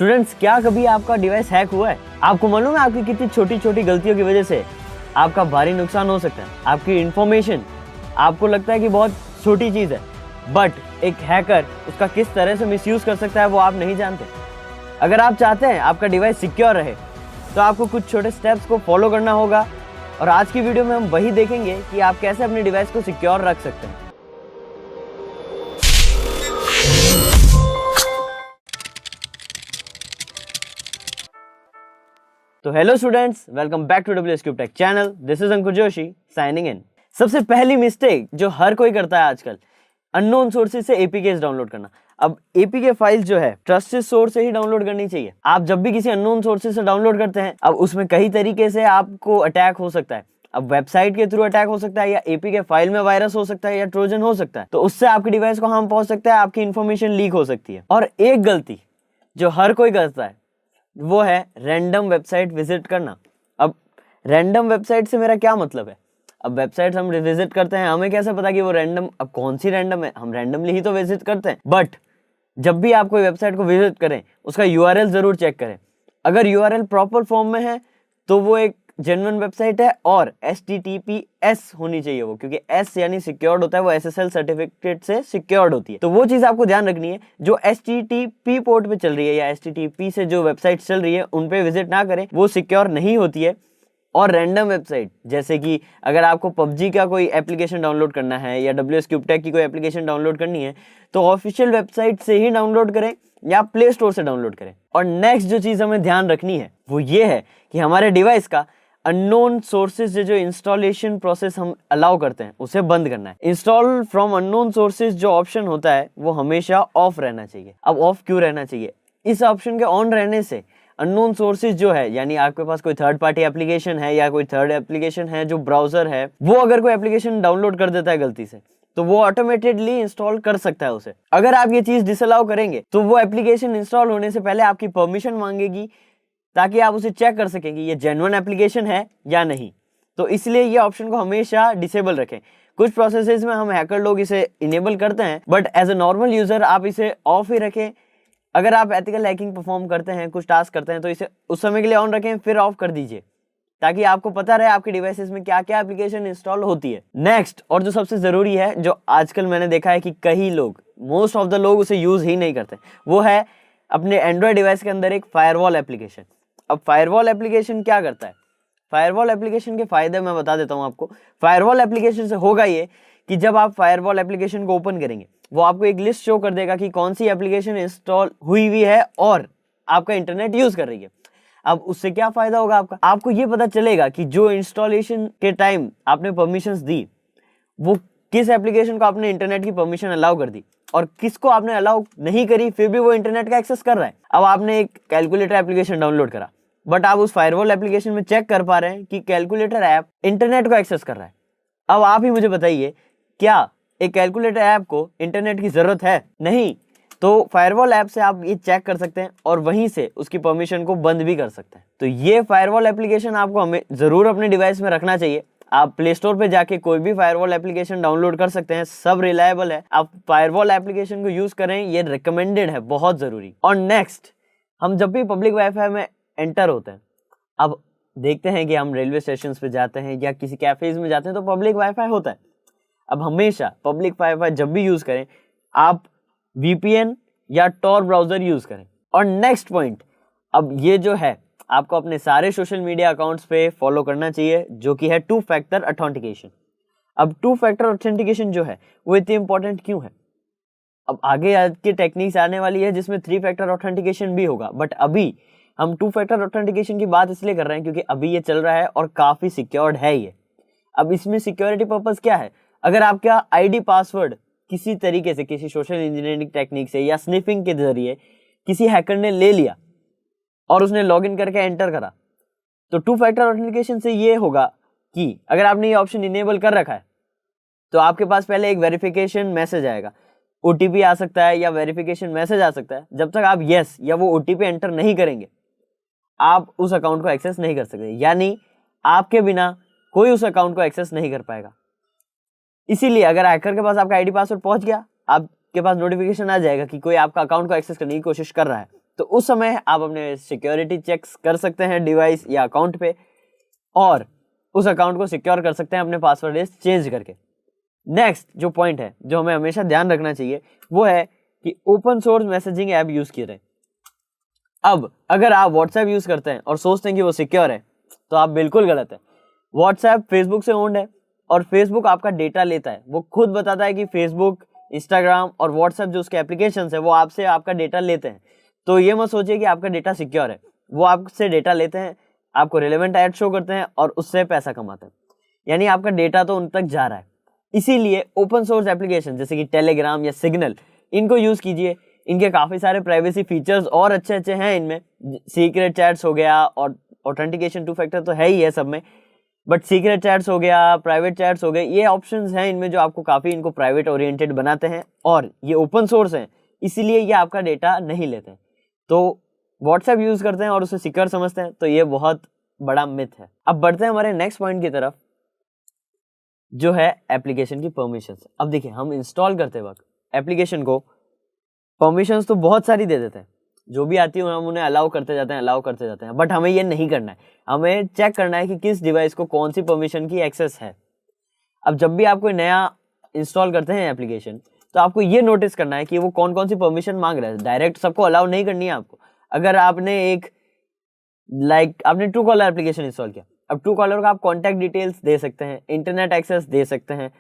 Students, क्या कभी आपका डिवाइस हैक हुआ है? आपको मालूम है आपकी कितनी छोटी छोटी गलतियों की वजह से आपका भारी नुकसान हो सकता है। आपकी इंफॉर्मेशन आपको लगता है कि बहुत छोटी चीज है, बट एक हैकर उसका किस तरह से मिसयूज कर सकता है वो आप नहीं जानते। अगर आप चाहते हैं आपका डिवाइस सिक्योर रहे तो आपको कुछ छोटे स्टेप्स को फॉलो करना होगा, और आज की वीडियो में हम वही देखेंगे कि आप कैसे अपने डिवाइस को सिक्योर रख सकते हैं। तो hello students, welcome back to WSCube tech channel. This is Ankur Joshi signing in. सबसे पहली मिस्टेक जो हर कोई करता है आजकल, अननोन सोर्सेज से एपीकेस डाउनलोड करना। अब एपीके फाइल जो है ट्रस्टेड सोर्स से ही डाउनलोड करनी चाहिए। आप जब भी किसी अननोन सोर्सेज से डाउनलोड करते हैं, अब उसमें कई तरीके से आपको अटैक हो सकता है। अब वेबसाइट के थ्रू अटैक हो सकता है, या एपीके फाइल में वायरस हो सकता है, या ट्रोजन हो सकता है। तो उससे आपके डिवाइस को हार्म पहुंच सकता है, आपकी इन्फॉर्मेशन लीक हो सकती है। और एक गलती जो हर कोई करता है वो है रैंडम वेबसाइट विजिट करना। अब रैंडम वेबसाइट से मेरा क्या मतलब है? अब वेबसाइट हम विजिट करते हैं, हमें कैसे पता कि वो रैंडम, अब कौन सी रैंडम है? हम रैंडमली ही तो विजिट करते हैं। बट जब भी आप कोई वेबसाइट को विजिट करें, उसका यूआरएल जरूर चेक करें। अगर यूआरएल प्रॉपर फॉर्म में है तो वो एक जेन्युइन वेबसाइट है, और HTTPS होनी चाहिए वो, क्योंकि S यानी सिक्योर्ड होता है, वो SSL सर्टिफिकेट से सिक्योर्ड होती है। तो वो चीज आपको ध्यान रखनी है। जो HTTP पोर्ट पे चल रही है या HTTP से जो वेबसाइट चल रही है उन पे विजिट ना करें, वो सिक्योर नहीं होती है। और रैंडम वेबसाइट, जैसे कि अगर आपको PUBG का कोई एप्लीकेशन डाउनलोड करना है या WSCube टेक की कोई एप्लीकेशन डाउनलोड करनी है, तो ऑफिशियल वेबसाइट से ही डाउनलोड करें या प्ले स्टोर से डाउनलोड करें। और नेक्स्ट जो चीज हमें ध्यान रखनी है वो ये है कि हमारे डिवाइस का अननोन सोर्सेज से जो इंस्टॉलेशन प्रोसेस हम अलाउ करते हैं उसे बंद करना है। इंस्टॉल फ्रॉम अननोन सोर्सेज जो ऑप्शन होता है वो हमेशा ऑफ रहना चाहिए। अब ऑफ क्यों रहना चाहिए? इस ऑप्शन के ऑन रहने से अननोन सोर्सेज जो है, यानी आपके पास कोई थर्ड पार्टी एप्लीकेशन है या कोई थर्ड एप्लीकेशन है जो ब्राउजर है, वो अगर कोई एप्लीकेशन डाउनलोड कर देता है गलती से, तो वो ऑटोमेटेडली इंस्टॉल कर सकता है उसे। अगर आप ये चीज डिसअलाउ करेंगे तो वो एप्लीकेशन इंस्टॉल होने से पहले आपकी परमिशन मांगेगी, ताकि आप उसे चेक कर सकें कि ये जेन्युइन एप्लीकेशन है या नहीं। तो इसलिए ये ऑप्शन को हमेशा डिसेबल रखें। कुछ प्रोसेसेस में हम हैकर लोग इसे इनेबल करते हैं, but as a normal user आप इसे ऑफ ही रखें। अगर आप एथिकल हैकिंग परफॉर्म करते हैं, कुछ टास्क करते हैं, तो इसे उस समय के लिए ऑन रखें, फिर ऑफ कर दीजिए, ताकि आपको पता रहे आपके डिवाइसेस में क्या क्या एप्लीकेशन इंस्टॉल होती है। नेक्स्ट, और जो सबसे जरूरी है, जो आजकल मैंने देखा है कि कई लोग, मोस्ट ऑफ द लोग उसे यूज ही नहीं करते, वो है अपने एंड्रॉयड डिवाइस के अंदर एक फायरवॉल एप्लीकेशन। अब फायरवॉल एप्लीकेशन क्या करता है? फायरवॉल एप्लीकेशन के फायदे मैं बता देता हूं आपको। फायरवॉल एप्लीकेशन से होगा ये कि जब आप फायरवॉल एप्लीकेशन को ओपन करेंगे, वो आपको एक लिस्ट शो कर देगा कि कौन सी एप्लीकेशन इंस्टॉल हुई हुई है और आपका इंटरनेट यूज कर रही है। अब उससे क्या फायदा होगा आपका? आपको ये पता चलेगा कि जो इंस्टॉलेशन के टाइम आपने परमिशंस दी, वो किस एप्लीकेशन को आपने इंटरनेट की परमिशन अलाउ कर दी, और किसको आपने अलाउ नहीं करी, फिर भी वो इंटरनेट का एक्सेस कर रहा है। अब आपने एक कैलकुलेटर एप्लीकेशन डाउनलोड करा, बट आप उस फायरवॉल एप्लीकेशन में चेक कर पा रहे हैं कि कैलकुलेटर ऐप इंटरनेट को एक्सेस कर रहा है। अब आप ही मुझे बताइए, क्या एक कैलकुलेटर ऐप को इंटरनेट की जरूरत है? नहीं। तो फायरवॉल ऐप से आप ये चेक कर सकते हैं और वहीं से उसकी परमिशन को बंद भी कर सकते हैं। तो ये फायरवॉल एप्लीकेशन आपको हमें जरूर अपने डिवाइस में रखना चाहिए। आप प्ले स्टोर पे जाके कोई भी फायरवॉल एप्लीकेशन डाउनलोड कर सकते हैं, सब रिलायबल है। आप फायरवॉल एप्लीकेशन को यूज करें, ये रिकमेंडेड है, बहुत जरूरी। और नेक्स्ट, हम जब भी पब्लिक वाईफाई में एंटर होते हैं, अब देखते हैं कि हम रेलवे स्टेशन पे जाते हैं या किसी कैफेज में जाते हैं तो पब्लिक वाईफाई होता है। अब हमेशा पब्लिक वाईफाई जब भी यूज करें, आप VPN या Tor ब्राउजर यूज करें। और नेक्स्ट पॉइंट, अब ये जो है, आपको अपने सारे सोशल मीडिया अकाउंट्स पे फॉलो करना चाहिए, जो कि है 2 फैक्टर ऑथेंटिकेशन। अब 2 फैक्टर ऑथेंटिकेशन जो है वो इतनी इंपॉर्टेंट क्यों है? अब आगे की टेक्निक्स आने वाली है जिसमें 3 फैक्टर ऑथेंटिकेशन भी होगा, बट अभी हम 2 फैक्टर ऑथेंटिकेशन की बात इसलिए कर रहे हैं क्योंकि अभी ये चल रहा है और काफी सिक्योर्ड है ये। अब इसमें सिक्योरिटी पर्पस क्या है? अगर आपका आईडी पासवर्ड किसी तरीके से, किसी सोशल इंजीनियरिंग टेक्निक से या स्निफिंग के जरिए किसी हैकर ने ले लिया और उसने लॉगिन करके एंटर करा, तो 2 फैक्टर ऑथेंटिकेशन से ये होगा कि अगर आपने ये ऑप्शन इनेबल कर रखा है तो आपके पास पहले एक वेरिफिकेशन मैसेज आएगा, OTP आ सकता है या वेरिफिकेशन मैसेज आ सकता है। जब तक आप यस या वो OTP एंटर नहीं करेंगे, आप उस अकाउंट को एक्सेस नहीं कर सकते, यानी आपके बिना कोई उस अकाउंट को एक्सेस नहीं कर पाएगा। इसीलिए अगर हैकर के पास आपका आईडी पासवर्ड पहुंच गया, आपके पास नोटिफिकेशन आ जाएगा कि कोई आपका अकाउंट को एक्सेस करने की कोशिश कर रहा है। तो उस समय आप अपने सिक्योरिटी चेक्स कर सकते हैं डिवाइस या अकाउंट पे, और उस अकाउंट को सिक्योर कर सकते हैं अपने पासवर्ड चेंज करके। नेक्स्ट जो पॉइंट है जो हमें हमेशा ध्यान रखना चाहिए वो है कि open source messaging app use करें। अब अगर आप व्हाट्सएप यूज करते हैं और सोचते हैं कि वो सिक्योर है, तो आप बिल्कुल गलत है। व्हाट्सएप फेसबुक से ओन्ड है और फेसबुक आपका डेटा लेता है। वो खुद बताता है कि फेसबुक, इंस्टाग्राम और व्हाट्सएप जो उसके एप्लीकेशंस है वो आपसे आपका डेटा लेते हैं। तो ये मत सोचिए कि आपका डेटा सिक्योर है। वो आपसे डेटा लेते हैं, आपको रिलेवेंट ऐड शो करते हैं और उससे पैसा कमाते हैं, यानी आपका डेटा तो उन तक जा रहा है। इसीलिए ओपन सोर्स एप्लीकेशन जैसे कि टेलीग्राम या सिग्नल, इनको यूज कीजिए। इनके काफी सारे प्राइवेसी फीचर्स और अच्छे अच्छे हैं इनमें। सीक्रेट चैट्स हो गया और ऑथेंटिकेशन 2 फैक्टर तो है ही है सब में, बट सीक्रेट चैट्स हो गया, प्राइवेट चैट्स हो गए, ये ऑप्शंस हैं इनमें जो आपको काफी इनको प्राइवेट ओरिएंटेड बनाते हैं, और ये ओपन सोर्स हैं इसीलिए ये आपका डेटा नहीं लेते हैं। तो व्हाट्सएप यूज करते हैं और उसे सिक्योर समझते हैं, तो ये बहुत बड़ा मिथ है। अब बढ़ते हैं हमारे नेक्स्ट पॉइंट की तरफ, जो है एप्लीकेशन की परमिशंस। अब देखिए, हम इंस्टॉल करते वक्त एप्लीकेशन को परमिशंस तो बहुत सारी दे देते हैं, जो भी आती है हम उन्हें अलाउ करते जाते हैं, बट हमें ये नहीं करना है। हमें चेक करना है कि किस डिवाइस को कौन सी परमिशन की एक्सेस है। अब जब भी आप कोई नया इंस्टॉल करते हैं एप्लीकेशन, तो आपको ये नोटिस करना है कि वो कौन कौन सी परमिशन मांग रहा है। डायरेक्ट सबको अलाउ नहीं करनी है आपको। अगर आपने आपने ट्रू कॉलर एप्लीकेशन इंस्टॉल किया, अब ट्रू कॉलर का आप कॉन्टैक्ट डिटेल्स दे सकते हैं, इंटरनेट एक्सेस दे सकते हैं,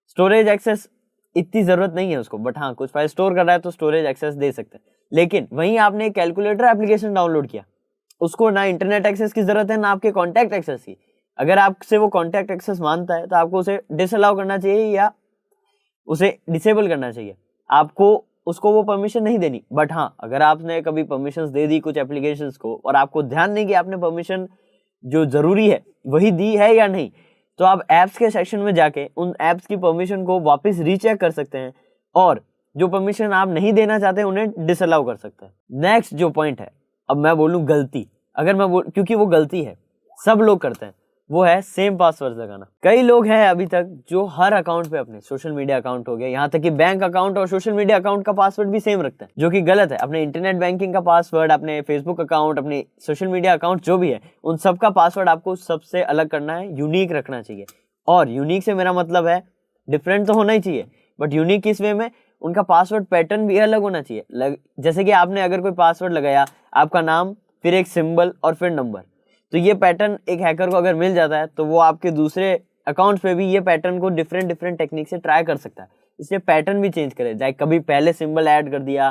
स्टोरेज एक्सेस इतनी जरूरत नहीं है उसको, बट हाँ कुछ फाइल स्टोर कर रहा है तो स्टोरेज एक्सेस दे सकते हैं। लेकिन वहीं आपने कैलकुलेटर एप्लीकेशन डाउनलोड किया, उसको ना इंटरनेट एक्सेस की जरूरत है ना आपके कॉन्टैक्ट एक्सेस की। अगर आपसे वो कॉन्टैक्ट एक्सेस मांगता है तो आपको उसे डिसअलाउ करना चाहिए या उसे डिसेबल करना चाहिए। आपको उसको वो परमिशन नहीं देनी। बट हाँ, अगर आपने कभी परमिशंस दे दी कुछ एप्लीकेशंस को और आपको ध्यान नहीं कि आपने परमिशन जो जरूरी है वही दी है या नहीं, तो आप ऐप्स के सेक्शन में जाके उन ऐप्स की परमिशन को वापस रीचेक कर सकते हैं और जो परमिशन आप नहीं देना चाहते उन्हें डिसअलाउ कर सकते हैं। नेक्स्ट जो पॉइंट है, अब मैं बोलूं गलती, क्योंकि वो गलती है, सब लोग करते हैं, वो है सेम पासवर्ड लगाना। कई लोग हैं अभी तक जो हर अकाउंट पे अपने सोशल मीडिया अकाउंट हो गया, यहाँ तक कि बैंक अकाउंट और सोशल मीडिया अकाउंट का पासवर्ड भी सेम रखते हैं, जो कि गलत है। अपने इंटरनेट बैंकिंग का पासवर्ड, अपने फेसबुक अकाउंट, अपने सोशल मीडिया अकाउंट जो भी है, उन सब का पासवर्ड आपको सबसे अलग करना है, यूनिक रखना चाहिए। और यूनिक से मेरा मतलब है डिफरेंट तो होना ही चाहिए, बट यूनिक किस वे में, उनका पासवर्ड पैटर्न भी अलग होना चाहिए। जैसे कि आपने अगर कोई पासवर्ड लगाया, आपका नाम, फिर एक सिंबल और फिर नंबर, तो ये पैटर्न एक हैकर को अगर मिल जाता है तो वो आपके दूसरे अकाउंट पे भी ये पैटर्न को डिफरेंट टेक्निक से ट्राई कर सकता है। इसलिए पैटर्न भी चेंज करें, लाइक कभी पहले सिंबल ऐड कर दिया,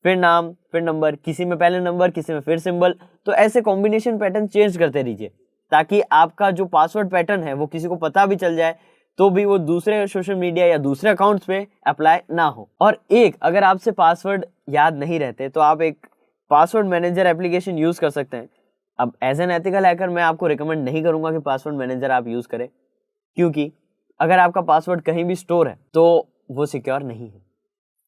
फिर नाम, फिर नंबर, किसी में पहले नंबर, किसी में फिर सिंबल, तो ऐसे कॉम्बिनेशन पैटर्न चेंज करते रहिए, ताकि आपका जो पासवर्ड पैटर्न है वो किसी को पता भी चल जाए तो भी वो दूसरे सोशल मीडिया या दूसरे अकाउंट्स पे अप्लाई ना हो। और अगर आपसे पासवर्ड याद नहीं रहते तो आप एक पासवर्ड मैनेजर एप्लीकेशन यूज कर सकते हैं। अब एज एन एथिकल हैकर मैं आपको रिकमेंड नहीं करूंगा कि पासवर्ड मैनेजर आप यूज करें, क्योंकि अगर आपका पासवर्ड कहीं भी स्टोर है तो वो सिक्योर नहीं है।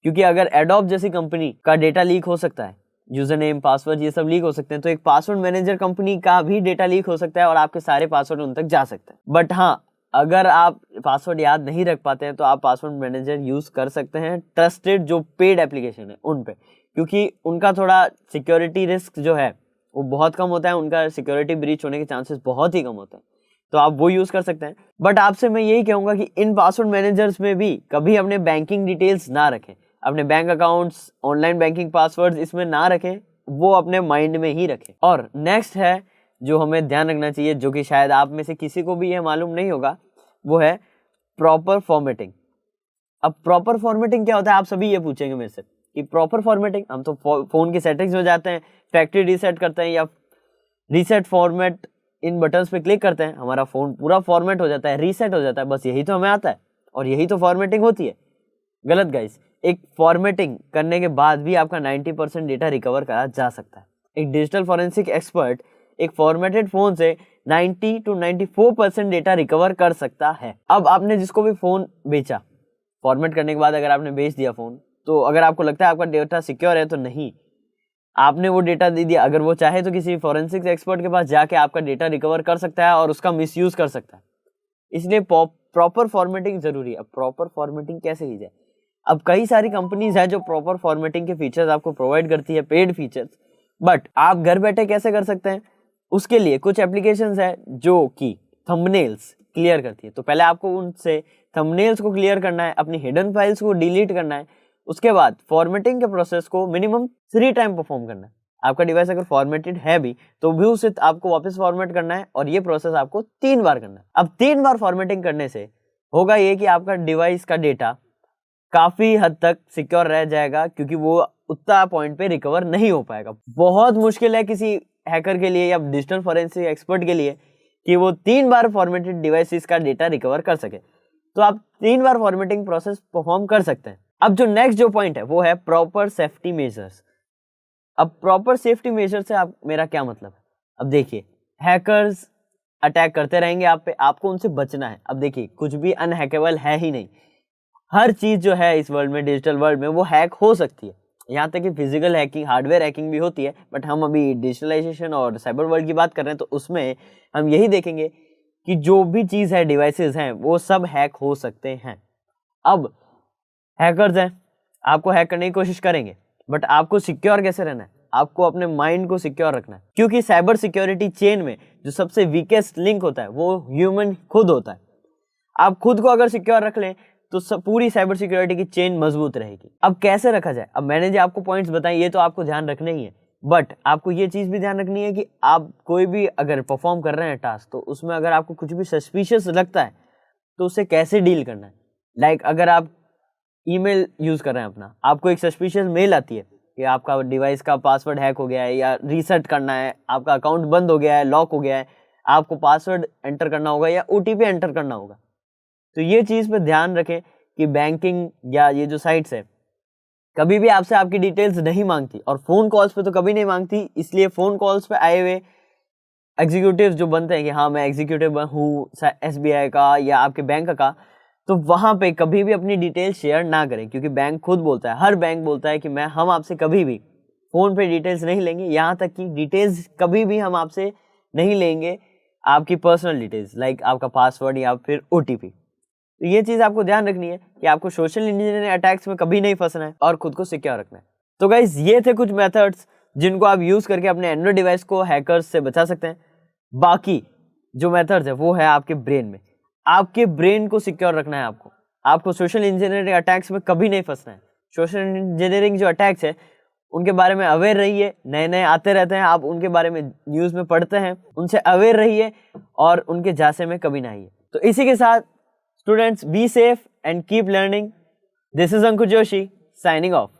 क्योंकि अगर एडोब जैसी कंपनी का डेटा लीक हो सकता है, यूजर नेम, पासवर्ड, ये सब लीक हो सकते हैं, तो एक पासवर्ड मैनेजर कंपनी का भी डेटा लीक हो सकता है और आपके सारे पासवर्ड उन तक जा सकते हैं। बट हाँ, अगर आप पासवर्ड याद नहीं रख पाते हैं तो आप पासवर्ड मैनेजर यूज कर सकते हैं ट्रस्टेड जो पेड एप्लीकेशन है उन पे, क्योंकि उनका थोड़ा सिक्योरिटी रिस्क जो है वो बहुत कम होता है, उनका सिक्योरिटी ब्रीच होने के चांसेस बहुत ही कम होते हैं, तो आप वो यूज कर सकते हैं। बट आपसे मैं यही कहूंगा कि इन पासवर्ड मैनेजर्स में भी कभी अपने बैंकिंग डिटेल्स ना रखें, अपने bank accounts, online banking password इसमें ना रखें, वो अपने माइंड में ही रखें। और नेक्स्ट है जो हमें ध्यान रखना चाहिए, जो कि शायद आप में से किसी को भी ये मालूम नहीं होगा, वो है प्रॉपर फॉर्मेटिंग। अब प्रॉपर फॉर्मेटिंग क्या होता है, आप सभी ये पूछेंगे मेरे से कि प्रॉपर फॉर्मेटिंग, हम तो फोन की सेटिंग्स में जाते हैं, फैक्ट्री रीसेट करते हैं या रीसेट फॉर्मेट इन बटन्स पे क्लिक करते हैं, हमारा फोन पूरा फॉर्मेट हो जाता है, रीसेट हो जाता है, बस यही तो हमें आता है और यही तो फॉर्मेटिंग होती है। गलत गाइस, एक फॉर्मेटिंग करने के बाद भी आपका 90% डेटा रिकवर करा जा सकता है। एक डिजिटल फॉरेंसिक एक्सपर्ट एक फॉर्मेटेड फोन से 90 to 94% डेटा रिकवर कर सकता है। अब आपने जिसको भी फोन बेचा, फॉर्मेट करने के बाद अगर आपने बेच दिया फोन, तो अगर आपको लगता है आपका डेटा सिक्योर है, तो नहीं, आपने वो डेटा दे दिया। अगर वो चाहे तो किसी फॉरेंसिक एक्सपर्ट के पास जाके आपका डेटा रिकवर कर सकता है और उसका मिसयूज कर सकता है। इसलिए प्रॉपर फॉर्मेटिंग जरूरी है। अब प्रॉपर फॉर्मेटिंग कैसे की जाए, अब कई सारी कंपनीज है जो प्रॉपर फॉर्मेटिंग के फीचर्स आपको प्रोवाइड करती है, पेड फीचर्स, बट आप घर बैठे कैसे कर सकते हैं, उसके लिए कुछ एप्लीकेशंस है जो कि थंबनेल्स क्लियर करती है। तो पहले आपको उनसे थंबनेल्स को क्लियर करना है, अपनी हिडन फाइल्स को डिलीट करना है, उसके बाद फॉर्मेटिंग के प्रोसेस को मिनिमम 3 टाइम परफॉर्म करना है। आपका डिवाइस अगर फॉर्मेटेड है भी तो भी उसे आपको वापस फॉर्मेट करना है और ये प्रोसेस आपको 3 बार करना है। अब 3 बार फॉर्मेटिंग करने से होगा ये कि आपका डिवाइस का डेटा काफी हद तक सिक्योर रह जाएगा, क्योंकि वो उतना पॉइंट पे रिकवर नहीं हो पाएगा। बहुत मुश्किल है किसी हैकर के लिए या डिजिटल फॉरेंसिक एक्सपर्ट के लिए कि वो 3 बार फॉर्मेटेड डिवाइसेस का डेटा रिकवर कर सके। तो आप 3 बार फॉर्मेटिंग प्रोसेस परफॉर्म कर सकते हैं। अब जो नेक्स्ट जो पॉइंट है वो है प्रॉपर सेफ्टी मेजर्स। अब प्रॉपर सेफ्टी मेजर से आप मेरा क्या मतलब है, अब देखिए हैकर्स अटैक करते रहेंगे आप पे, आपको उनसे बचना है। अब देखिए कुछ भी अनहैकेबल है ही नहीं, हर चीज जो है इस वर्ल्ड में, डिजिटल वर्ल्ड में, वो हैक हो सकती है। यहाँ तक कि फिजिकल हैकिंग, हार्डवेयर हैकिंग भी होती है, बट हम अभी डिजिटलाइजेशन और साइबर वर्ल्ड की बात कर रहे हैं, तो उसमें हम यही देखेंगे कि जो भी चीज है, डिवाइसेस हैं, वो सब हैक हो सकते हैं। अब हैकर्स हैं, आपको हैक करने की कोशिश करेंगे, बट आपको सिक्योर कैसे रहना है, आपको अपने माइंड को सिक्योर रखना है, क्योंकि साइबर सिक्योरिटी चेन में जो सबसे वीकेस्ट लिंक होता है वो ह्यूमन खुद होता है। आप खुद को अगर सिक्योर रख लें तो पूरी साइबर सिक्योरिटी की चेन मजबूत रहेगी। अब कैसे रखा जाए, अब मैंने जो आपको पॉइंट्स बताए ये तो आपको ध्यान रखने ही है, बट आपको ये चीज भी ध्यान रखनी है कि आप कोई भी अगर परफॉर्म कर रहे हैं टास्क, तो उसमें अगर आपको कुछ भी सस्पिशियस लगता है तो उससे कैसे डील करना है। लाइक अगर आप ईमेल यूज कर रहे हैं अपना, आपको एक सस्पिशियस मेल आती है कि आपका डिवाइस का पासवर्ड हैक हो गया है या रीसेट करना है, आपका अकाउंट बंद हो गया है, लॉक हो गया है, आपको पासवर्ड एंटर करना होगा या ओटीपी एंटर करना होगा, तो ये चीज पे ध्यान रखें कि बैंकिंग या ये जो साइट्स है कभी भी आपसे आपकी डिटेल्स नहीं मांगती, और फोन कॉल्स पे तो कभी नहीं मांगती। इसलिए फोन कॉल्स पे आए हुए एग्जीक्यूटिव्स जो बनते हैं कि हाँ मैं एग्जीक्यूटिव हूँ एसबीआई का या आपके बैंक का, तो वहां पे कभी भी अपनी डिटेल्स शेयर ना करें, क्योंकि बैंक खुद बोलता है, हर बैंक बोलता है कि हम आपसे कभी भी फोन पे डिटेल्स नहीं लेंगे, यहाँ तक कि डिटेल्स कभी भी हम आपसे नहीं लेंगे, आपकी पर्सनल डिटेल्स लाइक आपका पासवर्ड या फिर ओटीपी। तो ये चीज आपको ध्यान रखनी है कि आपको सोशल इंजीनियरिंग अटैक्स में कभी नहीं फंसना है और खुद को सिक्योर रखना है। तो गाइज ये थे कुछ मेथड्स जिनको आप यूज करके अपने एंड्रॉइड डिवाइस को हैकर्स से बचा सकते हैं। बाकी जो मेथड्स है वो है आपके ब्रेन में, आपके ब्रेन को सिक्योर रखना है आपको सोशल इंजीनियरिंग अटैक्स में कभी नहीं फंसना है। सोशल इंजीनियरिंग जो अटैक्स है उनके बारे में अवेयर रहिए, नए नए आते रहते हैं, आप उनके बारे में न्यूज में पढ़ते हैं, उनसे अवेयर रहिए और उनके झांसे में कभी ना आइए। तो इसी के साथ students, be safe and keep learning. This is Ankur Joshi signing off.